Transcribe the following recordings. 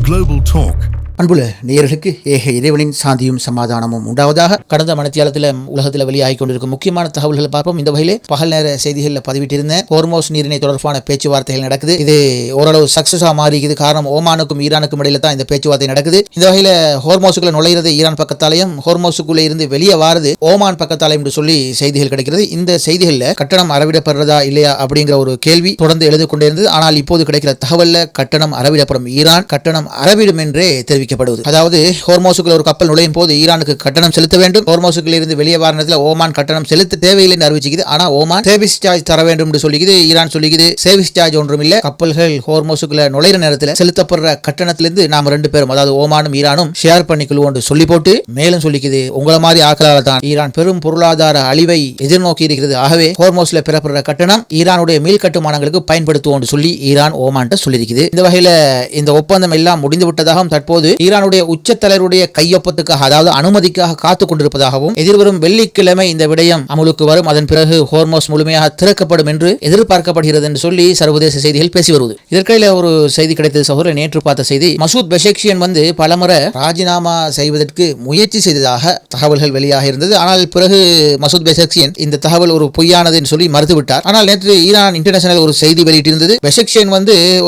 Global Talk. அன்புள்ள நேயர்களுக்கு ஏக இறைவனின் சாந்தியும் சமாதானமும் உண்டாவதாக. கடந்த மணித்தியாலத்தில் உலகத்தில் வெளியாகிக் கொண்டிருக்கும் முக்கியமான தகவல்களை பார்ப்போம். இந்த வகையிலே பகல் நேர செய்திகளில் பதிவிட்டிருந்த ஹோர்மோஸ் நீரிணை தொடர்பான பேச்சுவார்த்தைகள் நடக்குது. இது ஓரளவு சக்சஸா மாறிக்குது. காரணம், ஓமானுக்கும் ஈரானுக்கும் இடையில தான் இந்த பேச்சுவார்த்தை நடக்குது. இந்த வகையில ஹோர்மோஸுக்குள்ள நுழைகிறது ஈரான் பக்கத்தாலையும், ஹோர்மோஸுக்குள்ளே இருந்து வெளியே வாரது ஓமான் பக்கத்தாலையும் என்று சொல்லி செய்திகள் கிடைக்கிறது. இந்த செய்திகளில் கட்டணம் அறவிடப்படுறதா இல்லையா அப்படிங்கிற ஒரு கேள்வி தொடர்ந்து எழுதி கொண்டே இருந்தது. ஆனால் இப்போது கிடைக்கிற தகவல்ல கட்டணம் அறவிடப்படும், ஈரான் கட்டணம் அறவிடும் என்றே தெரிவிக்கப்படுவது. அதாவது ஹோர்மோஸுக்குள்ள ஒரு கப்பல் நுழையும் போது ஈரானுக்கு கட்டணம் செலுத்த வேண்டும், ஹோர்மோஸுக்குள்ள இருந்து வெளியே வர நேரத்தில் ஓமான் கட்டணம் செலுத்த தேவையில்லை அறிவிச்சுக்குது. ஆனா ஓமான் சர்வீஸ் சார்ஜ் தர வேண்டும் என்று சொல்லிக்குது. ஈரான் சொல்லிக்குது சர்வீஸ் சார்ஜ் ஒன்றும் இல்ல, கப்பல்கள் ஹோர்மோஸுக்குள்ள நுழைகிற நேரத்தில் செலுத்தப்படுற கட்டணத்திலிருந்து நாம ரெண்டு பேரும், அதாவது ஓமானும் ஈரானும் ஷேர் பண்ணிக்கொள்வோம் சொல்லி போட்டு மேலும் சொல்லிக்குது, உங்களை மாதிரி ஆக்களால் தான் ஈரான் பெரும் பொருளாதார அழிவை எதிர்நோக்கி இருக்கிறது. ஆகவே ஹோர்மோஸ்ல பெறப்படுற கட்டணம் ஈரானுடைய மீள் கட்டுமானங்களுக்கு பயன்படுத்துவோம் சொல்லி ஈரான் ஓமான்ட்ட சொல்லியிருக்குது. இந்த வகையில இந்த ஒப்பந்தம் எல்லாம் முடிந்து விட்டதாகவும், தற்போது ஈரானுடைய உச்சத்தலைவருடைய கையொப்பத்துக்காக, அதாவது அனுமதிக்காக காத்துக் கொண்டிருப்பதாகவும், எதிர்வரும் வெள்ளிக்கிழமை இந்த விடயம் அமலுக்கு வரும், அதன் பிறகு ஹோர்மோஸ் முழுமையாக திறக்கப்படும் என்று எதிர்பார்க்கப்படுகிறது என்று சொல்லி சர்வதேச செய்திகள் பேசி வருவது. இதற்கிடையில ஒரு செய்தி கிடைத்தது சகோதரர், நேற்று பார்த்த செய்தி. மசூத் பெஷக்ஷியன் பலமுறை ராஜினாமா செய்வதற்கு முயற்சி செய்ததாக தகவல்கள் வெளியாக இருந்தது. ஆனால் பிறகு மசூத் பெஷக்ஷியன் இந்த தகவல் ஒரு பொய்யானது என்று சொல்லி மறுத்துவிட்டார். ஆனால் நேற்று ஈரான் இன்டர்நேஷனல் ஒரு செய்தி வெளியிட்டிருந்தது. பெஷக்ஷியன்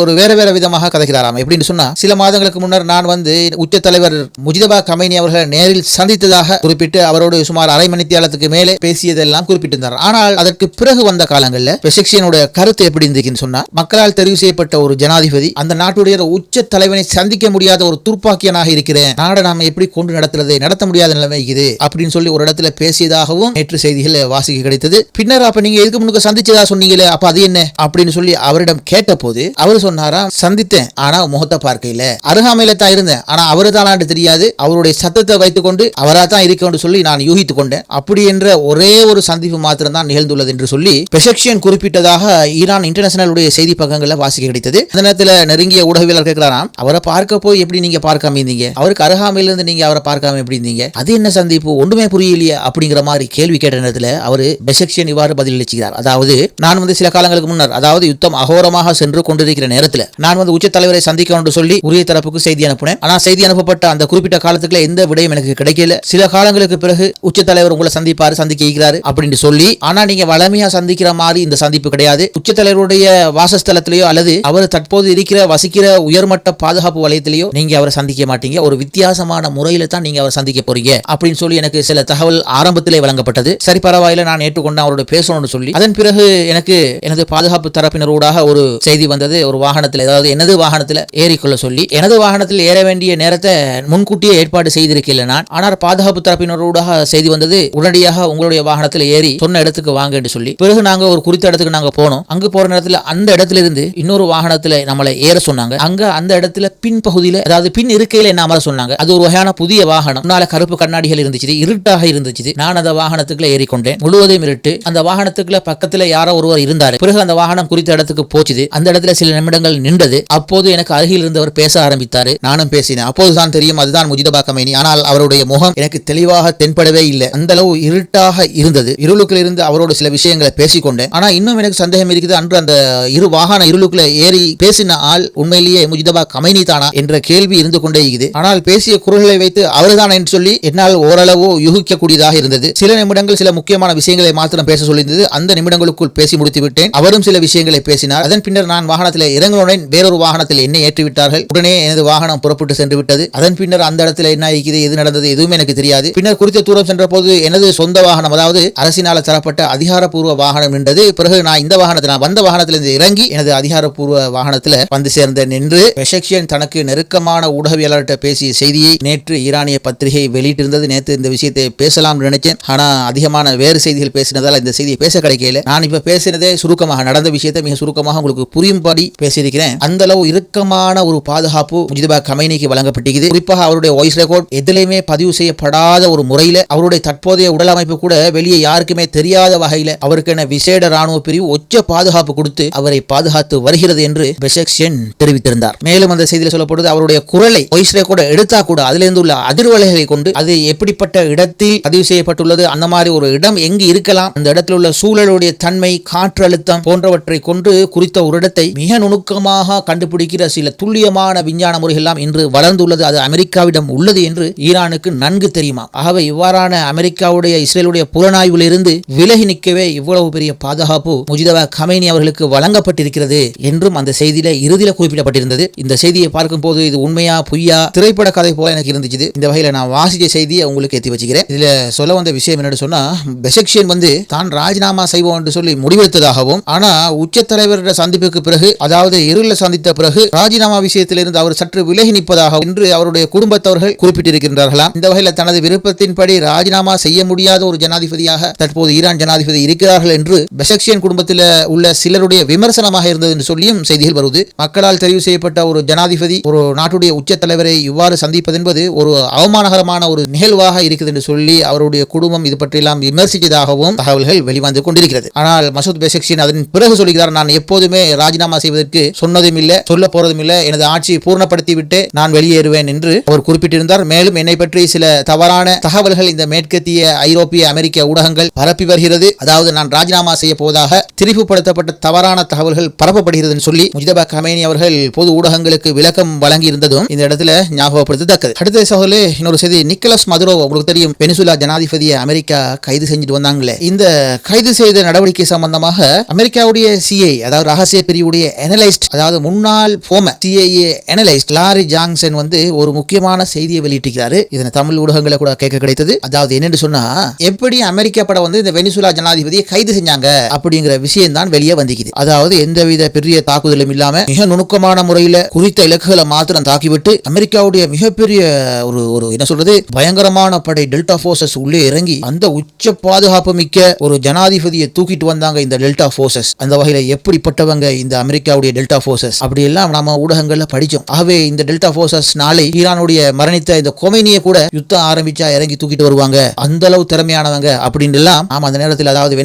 ஒரு வேற வேற விதமாக கதைக்கிறாராம். எப்படின்னு சொன்னா, சில மாதங்களுக்கு முன்னர் நான் உச்ச தலைவர் முஜிதபா கமைனி அவர்களை நேரில் சந்தித்ததாக குறிப்பிட்டு அவரோடு சுமார் அரை மணித்தியாலத்துக்கு மேலே பேசியதெல்லாம் குறிப்பிட்டிருந்தார். ஆனால் அதற்கு பிறகு வந்த காலங்களில் பெஷக்ஷியனுடைய கருத்து எப்படி இருந்துச்சுன்னு சொன்னா, மக்களால் தெரிவு செய்யப்பட்ட ஒரு ஜனாதிபதி அந்த நாட்டுடைய உச்ச தலைவனை சந்திக்க முடியாத ஒரு துர்ப்பாக்கியனாக இருக்கிறேன், நாடை நாம எப்படி கொண்டு நடத்த முடியாத நிலைமை இது அப்படின்னு சொல்லி ஒரு இடத்துல பேசியதாகவும் நேற்று செய்திகள் வாசிக்க கிடைத்தது. பின்னர் அப்ப நீங்க எதுக்கு முன்னுக்கு சந்திச்சதா சொன்னீங்களே, அப்ப அது என்ன அப்படின்னு சொல்லி அவரிடம் கேட்ட போது அவர் சொன்னாராம், சந்தித்தேன் ஆனா முகத்தை பார்க்கல, அருகாமையில தான் இருந்தேன், ஆனா அவரு தான் தெரியாது, அவருடைய சத்தத்தை வைத்துக் கொண்டு அவரா தான் இருக்க சொல்லி நான் யூகித்துக் கொண்டேன், அப்படி என்ற ஒரே ஒரு சந்திப்பு மாத்திரம் தான் நிகழ்ந்துள்ளது என்று சொல்லி பெஷக்ஷியன் குறிப்பிட்டதாக ஈரான் இன்டர்நேஷனலுடைய செய்தி பக்கங்களில் வாசிக்க கிடைத்தது. அந்த நேரத்தில் நெருங்கிய ஊடகவியலாளர் கேட்கிறாராம், அவரை பார்க்க போய் எப்படி நீங்க பார்க்காம இருந்தீங்க, அவருக்கு அருகாமையிலிருந்து நீங்க அவரை பார்க்காம எப்படி இருந்தீங்க, அது என்ன சந்திப்பு, ஒன்றுமே புரியலையே அப்படிங்கிற மாதிரி கேள்வி கேட்ட நேரத்தில் அவர் பெஷக்ஷியன் இவ்வாறு பதிலளிச்சுகிறார். அதாவது, நான் சில காலங்களுக்கு முன்னர், அதாவது யுத்தம் அகோரமாக சென்று கொண்டிருக்கிற நேரத்தில் நான் உச்ச தலைவரை சந்திக்க சொல்லி உரிய தரப்புக்கு செய்தி அனுப்பினேன். ஆனா செய்தி அனுப்பப்பட்ட அந்த குறிப்பிட்ட காலத்துக்குள்ள எந்த விடயம் எனக்கு கிடைக்கல. சில காலங்களுக்கு பிறகு உச்ச தலைவர் உங்களை சந்திக்க இருக்கிறாரு அப்படின்னு சொல்லி, ஆனா நீங்க வளமையா சந்திக்கிற மாதிரி இந்த சந்திப்பு கிடையாது, உச்ச தலைவருடைய வாசஸ்தலத்திலேயோ அல்லது அவர் தற்போது வசிக்கிற உயர்மட்ட பாதுகாப்பு வலயத்திலேயோ நீங்க அவரை சந்திக்க மாட்டீங்க, ஒரு வித்தியாசமான முறையில தான் நீங்க அவரை சந்திக்க போறீங்க அப்படின்னு சொல்லி எனக்கு சில தகவல் ஆரம்பத்திலே வழங்கப்பட்டது. சரி, பரவாயில்ல, நான் ஏற்றுக்கொண்டு அவரோட பேசணும்னு சொல்லி அதன் பிறகு எனக்கு எனது பாதுகாப்பு தரப்பினரோடாக ஒரு செய்தி வந்தது. ஒரு வாகனத்தில், அதாவது எனது வாகனத்தில் ஏறிக்கொள்ள சொல்லி, எனது வாகனத்தில் ஏற வேண்டிய நேரத்தை முன்கூட்டியே ஏற்பாடு செய்திருக்கல நான். ஆனால் பாதுகாப்பு தரப்பினரோடாக செய்தி வந்தது, உடனடியாக உங்களுடைய வாகனத்தில் ஏறி சொன்ன இடத்துக்கு வாங்க என்று சொல்லி. பிறகு நாங்க ஒரு குறித்த இடத்துக்கு நாங்க போனோம். அங்கு போற நேரத்தில் அந்த இடத்துல இருந்து இன்னொரு வாகனத்தில் நம்மளை ஏற சொன்னாங்க. அங்க அந்த இடத்துல பின் பகுதியில், அதாவது பின் இருக்கையில என்ன அமர சொன்னாங்க. அது ஒரு வகையான புதிய வாகனம், முன்னால கருப்பு கண்ணாடிகள் இருந்துச்சு, இருட்டாக இருந்துச்சு. நான் அந்த வாகனத்துக்குள்ள ஏறிக்கொண்டேன், முழுவதும் இருட்டு. அந்த வாகனத்துக்குள்ள பக்கத்துல யாரோ ஒருவர் இருந்தாரு. பிறகு அந்த வாகனம் குறித்த இடத்துக்கு போச்சுது. அந்த இடத்துல சில நிமிடங்கள் நின்றது. அப்போது எனக்கு அருகில் இருந்தவர் பேச ஆரம்பித்தாரு. நானும் பேசினேன். அப்போதுதான் தெரியும் அதுதான் முஜிதபா கமைனி. ஆனால் அவருடைய முகம் எனக்கு தெளிவாக தென்படவே இல்லை, அந்த அளவு இருட்டாக இருந்தது. இருளுக்குள்ள இருந்து அவரோட சில விஷயங்களை பேசிக்கொண்டேன். ஆனா இன்னும் எனக்கு சந்தேகம் இருக்குது, அன்று அந்த இரு வாகன இருளுக்குள்ள ஏறி பேசின ஆள் உண்மையிலேயே முஜிதபா கமைனி தானா என்ற கேள்வி இருந்து கொண்டே இருக்குது. ஆனால் பேசிய குரல்களை வைத்து அவர்தான் என்று சொல்லி என்னால் ஓரளவு யூகிக்கக்கூடியதாக இருந்தது. சில நிமிடங்கள் சில முக்கியமான விஷயங்களை மாத்திரம் பேச சொல்லியிருந்தது. அந்த நிமிடங்களுக்குள் பேசி முடித்து விட்டேன். அவரும் சில விஷயங்களை பேசினார். அதன் பின்னர் நான் வாகனத்தில் இறங்குடன் வேறொரு வாகனத்தில் என்னை ஏற்றிவிட்டார்கள். உடனே எனது வாகனம் புறப்பட்டு சென்று விட்டது. அதன் பின்னர் அந்த இடத்துல என்ன இருக்குது, எது நடந்தது எதுவுமே எனக்கு தெரியாது. பின்னர் குறித்த தூரம் சென்ற போது எனது சொந்த வாகனம், அதாவது அரசினால் தரப்பட்ட அதிகாரப்பூர்வ வாகனம் நின்றது. பிறகு நான் இந்த வாகனத்தில், நான் வந்த வாகனத்திலிருந்து இறங்கி எனது அதிகாரப்பூர்வ வாகனத்தில் வந்து சேர்ந்தேன் என்று பெஷக்ஷியன் தனக்கு நெருக்கமான ஊடகவியலாளர்கிட்ட பேசிய செய்தியை நேற்று ஈரானிய பத்திரிகை வெளியிட்டிருந்தது. நேற்று இந்த விஷயத்தை பேசலாம் நினைச்சேன், ஆனா அதிகமான வேறு செய்திகள் பேசினதால் இந்த செய்தியை பேச கிடைக்கல. நான் இப்ப பேசினதே சுருக்கமாக, நடந்த விஷயத்தை மிக சுருக்கமாக உங்களுக்கு புரியும்படி பேசியிருக்கிறேன். அந்த அளவு இறுக்கமான ஒரு பாதுகாப்பு முஜிதபா கமைனிக்கு வழங்கப்பட்டிருக்கிறது. குறிப்பாக அவருடைய வாய்ஸ் ரெக்கார்ட் எதிலையுமே பதிவு செய்யப்படாத ஒரு முறையில் அவருடைய தற்போதைய உடல் அமைப்பு கூட வெளியே யாருக்குமே தெரியாத வகையில் அவருக்கான விசேட ராணுவ பிரிவு உச்ச பாதுகாப்பு கொடுத்து அவரை பாதுகாத்து வருகிறது என்று பெஷக்ஷியன் தெரிவித்திருந்தார். மேலும் அந்த செய்தியில் சொல்லப்படுவது அவருடைய குரலை வாய்ஸ் ரெக்கார்ட் எடுத்தா கூட அதிலிருந்து உள்ள அதிர்வலைகளை கொண்டு அது எப்படிப்பட்ட இடத்தில் பதிவு செய்யப்பட்டுள்ளது, அந்த மாதிரி ஒரு இடம் எங்கு இருக்கலாம், அந்த இடத்தில் உள்ள சூழலுடைய தன்மை, காற்றழுத்தம் போன்றவற்றை கொண்டு குறித்த ஒரு இடத்தை மிக நுணுக்கமாக கண்டுபிடிக்கிற சில துல்லியமான விஞ்ஞான முறைகள் எல்லாம் இன்று வளர்ந்துள்ளது. அது அமெரிக்காவிடம் உள்ளது என்று ஈரானுக்கு நன்கு தெரியுமா. ஆகவே இவ்வாறான அமெரிக்காவுடைய இஸ்ரேலுடைய புலனாய்வில் இருந்து விலகி நிற்கவே இவ்வளவு பெரிய பாதுகாப்பு முஜிதபா கமேனி அவர்களுக்கு வழங்கப்பட்டிருக்கிறது என்றும் அந்த செய்தியில இறுதியில் குறிப்பிடப்பட்டிருந்தது. இந்த செய்தியை பார்க்கும் போது இது உண்மையா பொய்யா திரைப்பட கதை போல எனக்கு இருந்துச்சு. இந்த வகையில் நான் வாசிச்ச செய்தியை உங்களுக்கு ஏற்றி வச்சுக்கிறேன். இதுல சொல்ல வந்த விஷயம் என்னன்னு சொன்னா, பெஷக்ஷியன் தான் ராஜினாமா செய்வோம் என்று சொல்லி முடிவெடுத்ததாகவும், ஆனா உச்ச தலைவருடைய சந்திப்புக்கு பிறகு, அதாவது இருள சந்தித்த பிறகு ராஜினாமா விஷயத்திலிருந்து அவர் சற்று விலகி நிற்பதாக என்று அவருடைய குடும்பத்தவர்கள் குறிப்பிட்டிருக்கின்றார்களாம். இந்த வகையில் தனது விருப்பத்தின்படி ராஜினாமா செய்ய முடியாத ஒரு ஜனாதிபதியாக தற்போது ஈரான் ஜனாதிபதி இருக்கிறார்கள் என்று பெஷக்ஷியன் குடும்பத்தில் உள்ள சிலருடைய விமர்சனமாக இருந்தது என்று சொல்லியும் செய்திகள் வருவது. மக்களால் தெரிவு செய்யப்பட்ட ஒரு ஜனாதிபதி ஒரு நாட்டுடைய உச்ச தலைவரை இவ்வாறு சந்திப்பது என்பது ஒரு அவமானகரமான ஒரு நிகழ்வாக இருக்குது என்று சொல்லி அவருடைய குடும்பம் இது பற்றியெல்லாம் விமர்சித்ததாகவும் தகவல்கள் வெளிவந்து கொண்டிருக்கிறது. ஆனால் மசூத் பெஷக்ஷியன் அதன் பிறகு சொல்கிறார், நான் எப்போதுமே ராஜினாமா செய்வதற்கு சொன்னதும் இல்லை, சொல்ல போறதும் இல்லை, எனது ஆட்சியை பூர்ணப்படுத்தி விட்டு நான் வெளியேறுவேன் என்று அவர் குறிப்பிட்டிருந்தார். மேலும் என்னை பற்றி சில தவறான தகவல்கள் இந்த மேற்கத்திய ஐரோப்பிய அமெரிக்க ஊடகங்கள் பரப்பி வருகிறது, அதாவது நான் ராஜினாமா செய்ய போவதாக திரிவுபடுத்தப்பட்ட தவறான தகவல்கள் பரப்பப்படுகிறது என்று சொல்லி முஜிதபா கமேனி அவர்கள் பொது ஊடகங்களுக்கு விளக்கம் வழங்கி இருந்ததும் இந்த இடத்துல ஞாபகப்படுத்தத்தக்கது. அடுத்த சகோதரே இன்னொரு செய்தி, நிக்கோலஸ் மதுரோ, உங்களுக்கு தெரியும் வெனிசுலா ஜனாதிபதியை அமெரிக்கா கைது செஞ்சுட்டு வந்தாங்களே, இந்த கைது செய்த நடவடிக்கை சம்பந்தமாக அமெரிக்காவுடைய சிஐ, அதாவது ரகசிய பிரிவுடைய அனலிஸ்ட், அதாவது முன்னாள் சிஐஏ அனலிஸ்ட் லாரி ஜாங்சன் ஒரு முக்கியமான செய்தியை வெளியிட்டிருக்கிறாரு. இதனை தமிழ் ஊடகங்களை கூட கேட்க கிடைத்தது. அதாவது என்னன்னு சொன்னா, எப்படி அமெரிக்கா படம் இந்த வெனிசுலா ஜனாதிபதியை கைது செஞ்சாங்க அப்படிங்கிற விஷயம் தான் வெளியே வந்திருக்குது. அதாவது எந்தவித பெரிய தாக்குதலும் இல்லாம மிக நுணுக்கமான முறையில குறித்த இலக்குகளை மாத்திரம் தாக்கிவிட்டு அமெரிக்காவுடைய மிகப்பெரிய ஒரு என்ன சொல்றது பயங்கரமான படை டெல்டா போர்சஸ் உள்ளே இறங்கி அந்த உச்ச பாதுகாப்பு மிக்க ஒரு ஜனாதிபதியை தூக்கிட்டு வந்தாங்க இந்த டெல்டா போர்சஸ். அந்த வகையில எப்படிப்பட்டவங்க இந்த அமெரிக்காவுடைய டெல்டா போர்சஸ் அப்படி எல்லாம் நம்ம ஊடகங்கள்ல படிச்சோம். ஆகவே இந்த டெல்டா போர்சஸ் நாளை ஈரானுடைய மரணித்த இந்த கொமேனியை கூட யுத்தம் ஆரம்பிச்சா இறங்கி தூக்கிட்டு வருவாங்க, அந்த அளவு திறமையானவங்க அப்படின்னு எல்லாம் நாம அந்த நேரத்தில், அதாவது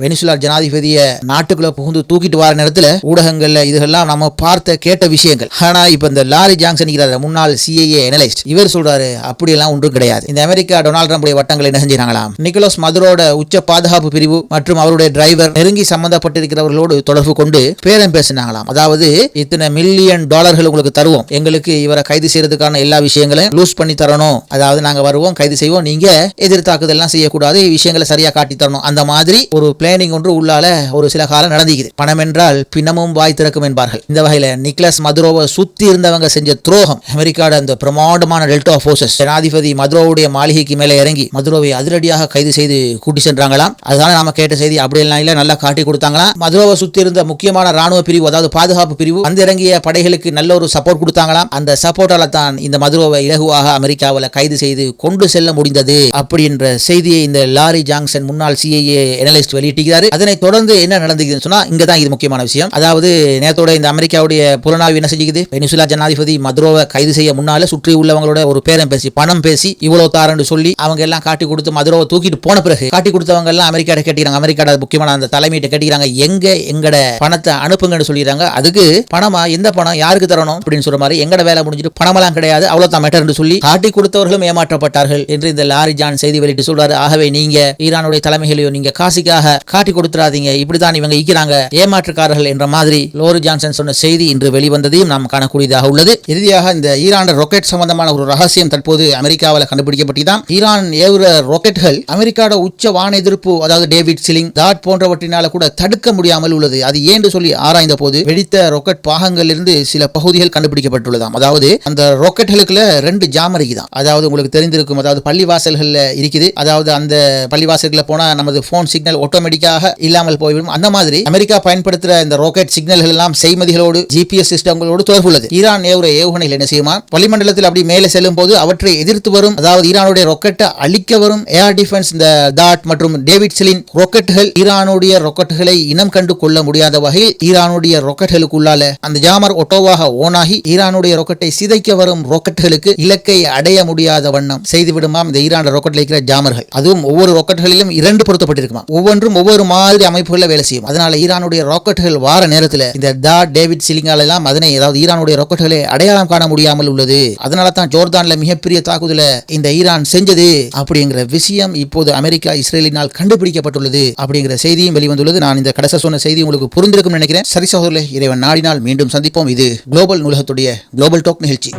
வெனிசுலா ஜனாதிபதியை நாட்டுக்குள்ள புகுந்து தூக்கிட்டு வர நேரத்தில் ஊடகங்கள்ல இதெல்லாம் நம்ம பார்த்த கேட்ட விஷயங்கள். ஆனா இப்ப இந்த லாரி ஜாங்சன் முன்னாள் சிஐஏ அனலிஸ்ட் இவர் சொல்றாரு, அப்படியெல்லாம் ஒன்றும் கிடையாது. இந்த அமெரிக்கா டொனால்ட் ட்ரம்புடைய வட்டங்களை என்ன செஞ்சாங்களாம், நிக்கோலஸ் மதுரோட உச்ச பாதுகாப்பு பிரிவு மற்றும் அவருடைய டிரைவர் நெருங்கி சம்பந்தப்பட்டிருக்கிறவர்களோடு தொடர்பு கொண்டு பேரம் பேசினாங்களாம். அதாவது இத்தனை $1 மில்லியன் உங்களுக்கு தருவோம், எங்களுக்கு இவரை கைது செய்யறதுக்கான எல்லா விஷயங்களையும் லூஸ் பண்ணி தரணும், அதாவது நாங்க வருவோம் கைது செய்வோம், நீங்க எதிர்த்தாக்குதெல்லாம் செய்யக்கூடாது, விஷயங்களை சரியா காட்டி தரணும், அந்த மாதிரி ஒரு பிளானிங் ஒன்று உள்ளால ஒரு சில காலம் நடந்துக்குது. பணம் என்றால் பின்னமும் வாய் திறக்கும் என்பார்கள். இந்த வகையில நிக்கோலஸ் மதுரோவை சுத்தி இருந்தவங்க செஞ்ச துரோகம், அமெரிக்காவோட அந்த பிரமாண்டமான டெல்டா போர்சஸ் ஜனாதிபதி மதுரோவுடைய மாளிகைக்கு மேலே இறங்கி மதுரோவை அதிரடியாக கைது செய்து கூட்டி சென்றாங்களாம். அதுதான் நாம கேட்ட செய்தி. அப்படியெல்லாம் இல்ல, நல்லா காட்டி கொடுத்தாங்களாம். மதுரோவை சுத்தி இருந்த முக்கியமான ராணுவ பிரிவு, அதாவது பாதுகாப்பு பிரிவு, அந்த இறங்கிய படைகளுக்கு நல்ல ஒரு சப்போர்ட் கொடுத்தாங்களாம். அந்த சப்போர்ட்டால தான் இந்த மதுரோவை இலகுவாக அமெரிக்காவில் கைது செய்து கொண்டு செல்ல முடிந்தது அப்படின்ற செய்தியை இந்த லாரி ஜாங்சன் முன்னாள் சிஐஏ அனலிஸ்ட் வெளியிட்டிருக்கிறாரு. அதனை தொடர்ந்து என்ன நடந்ததுன்னு சொன்னா, இங்க தான் இது முக்கியமான விஷயம். அதாவது நேரத்தோட இந்த அமெரிக்காவுடைய புலனாய்வு என்ன செஞ்சுக்குது, வெனிசுலா ஜனாதிபதி மதுரோவை கைது செய்ய முன்னால சுற்றி உள்ளவங்களோட ஒரு பேரம் பேசி பணம் பேசி இவ்வளவு தாரன்னு சொல்லி அவங்க எல்லாம் காட்டி கொடுத்து மதுரோவை தூக்கிட்டு போன பிறகு காட்டி கொடுத்தவங்க எல்லாம் அமெரிக்காட்ட கேட்டிருக்காங்க. அமெரிக்காட முக்கியமான அந்த தலைமையிட்ட கேட்டிருக்காங்க, எங்கட பணத்தை அனுப்புங்கன்னு சொல்லிடுறாங்க. அதுக்கு பணமா, எந்த பணம், யாருக்கு தரணும் அப்படின்னு சொல்ற மாதிரி எங்கட வேலை முடிஞ்சிட்டு பணமெல்லாம் கிடையாது, அவ்வளவுதான் மேட்டர் என்று சொல்லி காட்டி கொடுத்தவர்களும் ஏமாற்றப்பட்டார்கள் என்று இந்த லாரி ஜான் செய்தி வெளியிட்டு சொல்றாரு. ஆகவே நீங்க ஈரானுடைய தலைமைகளையும் நீங்க காசிக்காக காட்டி கொடுத்துறாதீங்க, இப்படிதான் இவங்க ஈக்கிறாங்க, ஏமாற்றுக்காரர்கள் என்ற மாதிரி லோரி ஜான்சன் சொன்ன செய்தி இன்று வெளிவந்ததையும் நாம் காணக்கூடியதாக உள்ளது. இறுதியாக இந்த ஈரான் ராக்கெட் சம்பந்தமான ஒரு ரகசியம் தற்போது அமெரிக்காவில் கண்டுபிடிக்கப்பட்டுதான். ஈரான் ஏவுற ராக்கெட்டுகள் அமெரிக்காவோட உச்ச வான எதிர்ப்பு, அதாவது டேவிட் சிலிங் தாட் போன்றவற்றினால கூட தடுக்க முடியாமல் உள்ளது. அது ஏன்னு சொல்லி ஆராய்ந்த போது வெடித்த ராக்கெட் பாகங்கள் இருந்து சில பகுதிகள் கண்டுபிடிக்கப்பட்டுள்ளதாம். அதாவது அந்த ராக்கெட்டுகளுக்குள்ள 2 ஜாம் இருக்குதான். அதாவது உங்களுக்கு தெரிந்திருக்கும், அதாவது பள்ளிவாசல்கள்ல இருக்குது. அதாவது அந்த பள்ளிவாசல்களை போனா நமது போன் சிக்னல் ஆட்டோமேட்டிக்காக இல்லாமல் போய்விடும். அந்த மாதிரி அமெரிக்கா பயன்படுத்துற இந்த ராக்கெட் சிக்னல்கள் எல்லாம் செய்மதிகளோடு ஜிபிஎஸ் சிஸ்டங்களோடு தொடர்பு உள்ளது. ஈரான் ஏவுற ஏவுகணைகள் என்ன செய்யுமா, வளிமண்டலத்தில் அப்படி மேலே செல்லும் போது அவற்றை எதிர்த்து வரும், அதாவது ஈரானுடைய ராக்கெட்டை அழிக்க வரும் ஏர் டிஃபென்ஸ் இந்த தாட் மற்றும் டேவிட் சிலின் ராக்கெட்டுகள் ஈரானுடைய ராக்கெட்டுகளை இனம் கண்டு கொள்ள முடியாத வகையில் ஈரானுடைய ராக்கெட்டுகளுக்குள்ளால அந்த ஜாமர் ஒட்டோவாக ஓனாகி ஈரானுடைய ராக்கெட் ராக்கெட்டை சிதைக்க வரும் ராக்கெட்டுகளுக்கு இலக்கை அடைய முடியாத வண்ணம் செய்துவிடுமாம் இந்த ஈரான் ராக்கெட்டில் இருக்கிற ஜாமர்கள். அதுவும் ஒவ்வொரு ராக்கெட்டுகளிலும் 2 பொருத்தப்பட்டிருக்குமா, ஒவ்வொன்றும் ஒவ்வொரு மாதிரி அமைப்புகளில் வேலை செய்யும். அதனால ஈரானுடைய ராக்கெட்டுகள் வார நேரத்தில் இந்த டேவிட் சிலிங்கால் எல்லாம் அதனை, அதாவது ஈரானுடைய ராக்கெட்டுகளை அடையாளம் காண முடியாமல் உள்ளது. அதனால தான் ஜோர்தான்ல மிகப்பெரிய தாக்குதலை இந்த ஈரான் செஞ்சது அப்படிங்கிற விஷயம் இப்போது அமெரிக்கா இஸ்ரேலினால் கண்டுபிடிக்கப்பட்டுள்ளது அப்படிங்கிற செய்தியும் வெளிவந்துள்ளது. நான் இந்த கடைசி சொன்ன செய்தி உங்களுக்கு புரிந்திருக்கும் நினைக்கிறேன். சரி சகோதரர்களே, இறைவன் நாடினால் மீண்டும் சந்திப்போம். இது குளோபல் நூலகத்துடைய குளோபல் டாக் நிகழ்ச்சி.